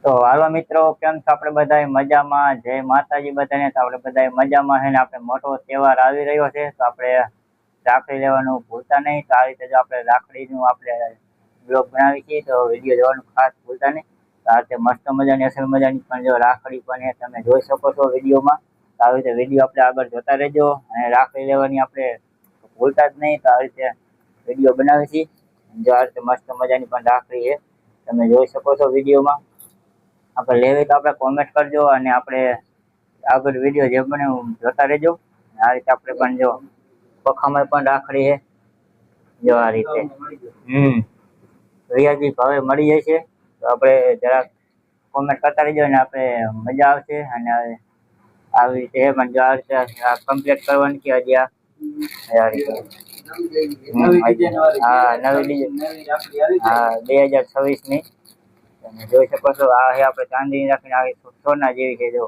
તો હાલો મિત્રો, કેમ છો? આપણે બધા મજામાં? જય માતાજી બધાને. તો આપણે બધા મજામાં છે ને આપણે મોટો તહેવાર આવી રહ્યો છે, તો આપણે રાખડી લેવાનું ભૂલતા નહીં. તો આ રીતે જો આપણે રાખડીનું આપણે બ્લોગ બનાવી છીએ, તો વિડીયો જોવાનું ખાસ ભૂલતા નહીં. તો આ રીતે મસ્ત મજાની અસલ મજાની પણ જો રાખડી પણ તમે જોઈ શકો છો વિડીયોમાં. તો આવી રીતે વિડીયો આપણે આગળ જોતા રહેજો, અને રાખડી લેવાની આપણે ભૂલતા જ નહીં. તો આ રીતે વિડીયો બનાવી છીએ. જો આ રીતે મસ્ત મજાની પણ રાખડી છે, તમે જોઈ શકો છો વિડીયોમાં. આપણે લેવી તો આપણે કોમેન્ટ કરજો, અને આપણે આગળ વિડીયો જે બને જોતા રહેજો. આ રીતે આપણે પણ જો પખામાં પણ રાખડી છે, જો આ રીતે રિયાજી ભાવે મળી જાય છે. તો આપણે જરાક કોમેન્ટ કરતા રહેજો, અને આપણે મજા આવશે. અને આવી રીતે પણ જો આ રીતે કમ્પ્લીટ કરવાની છે હજી આ રીતે. હા, નવી ડિઝાઇન. હા, 2026 ની તમે જોઈ શકો છો. આ છે આપણે ચાંદીની રાખીને આવી સોના જેવી છે જો,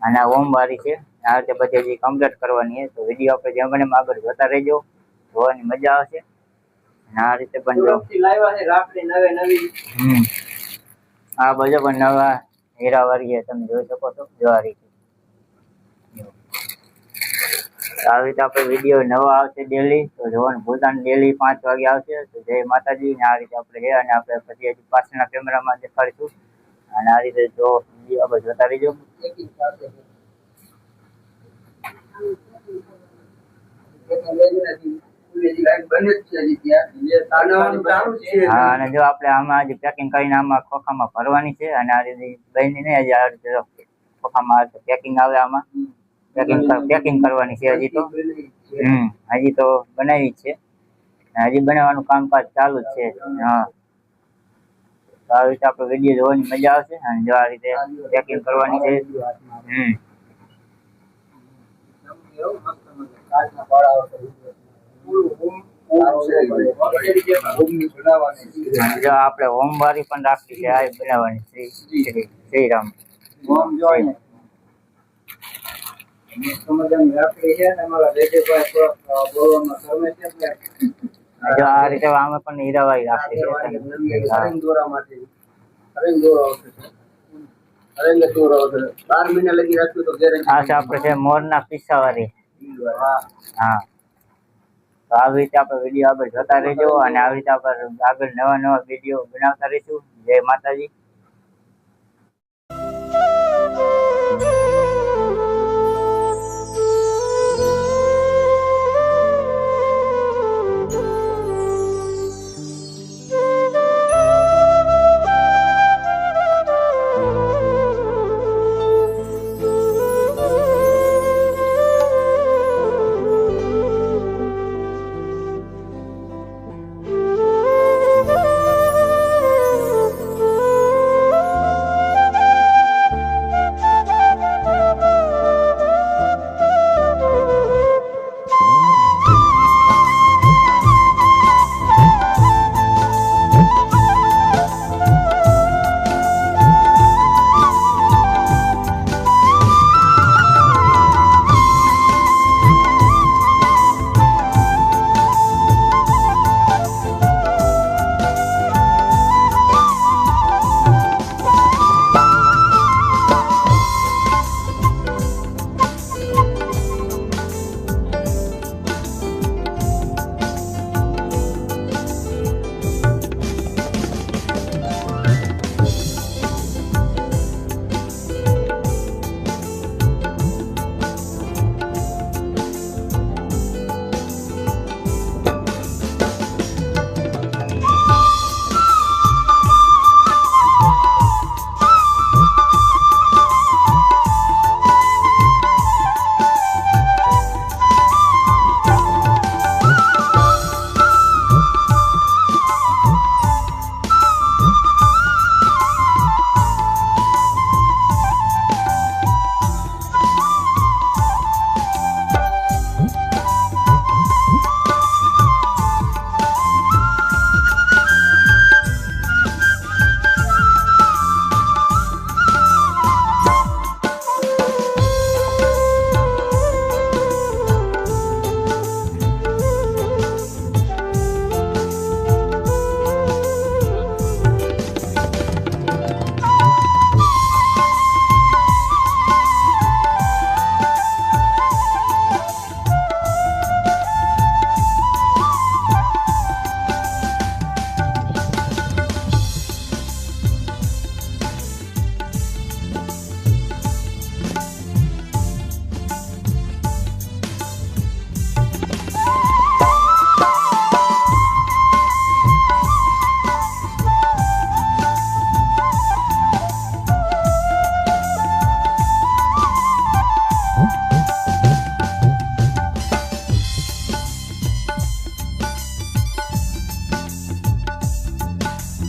અને આ ઓમ વાળી છે. આ રીતે બધી હજી કમ્પ્લીટ કરવાની છે. તો વિડીયો આપણે જેમ બને આગળ જોતા રહેજો, જોવાની મજા આવશે. અને આ રીતે પણ જો આ બધો પણ નવા હીરા વાળી છે, તમે જોઈ શકો છો જો આ રીતે. આવી રીતે આપણે વિડીયો નવા આવશે ડેલી, તો જોવાનું ભૂલતા નહીં. ડેલી 5 વાગે આવશે. તો જય માતાજી. ને આ રીતે આપણે છે, અને આપણે પછી હજી પાછળના કેમેરામાં દેખાડીશું. અને આ રીતે જો વિડીયો આપણે જોતા રહીજો. હા, અને જો આપણે આમાં હજી પેકિંગ કરીને આમાં ખોખામાં ભરવાની છે. અને આ રીતે બની નહીં હજી આ રીતે ખોખામાં પેકિંગ આવે, આમાં પેકિંગ કરવાની છે હજી તો. હજી તો બનાવી જ છે, હજી બનાવવાનું કામકાજ ચાલુ જ છે. હા, તો આવી રીતે આપણે વિડીયો જોવાની મજા આવશે. અને જો આ રીતે પેકિંગ કરવાની છે. જો આપણે હોમ વાળી પણ રાખી છે, આ બનાવવાની શ્રીરામ. જો આ રીતે આમાં પણ હીરાવાળી રાખી છે. આ છે આપણે છે મોરના પિસ્સા વાળી. હા, તો આવી રીતે આપણે વિડીયો આગળ જોતા રહેજો, અને આવી રીતે આપણે આગળ નવા નવા વિડીયો બનાવતા રહીશું. જય માતાજી.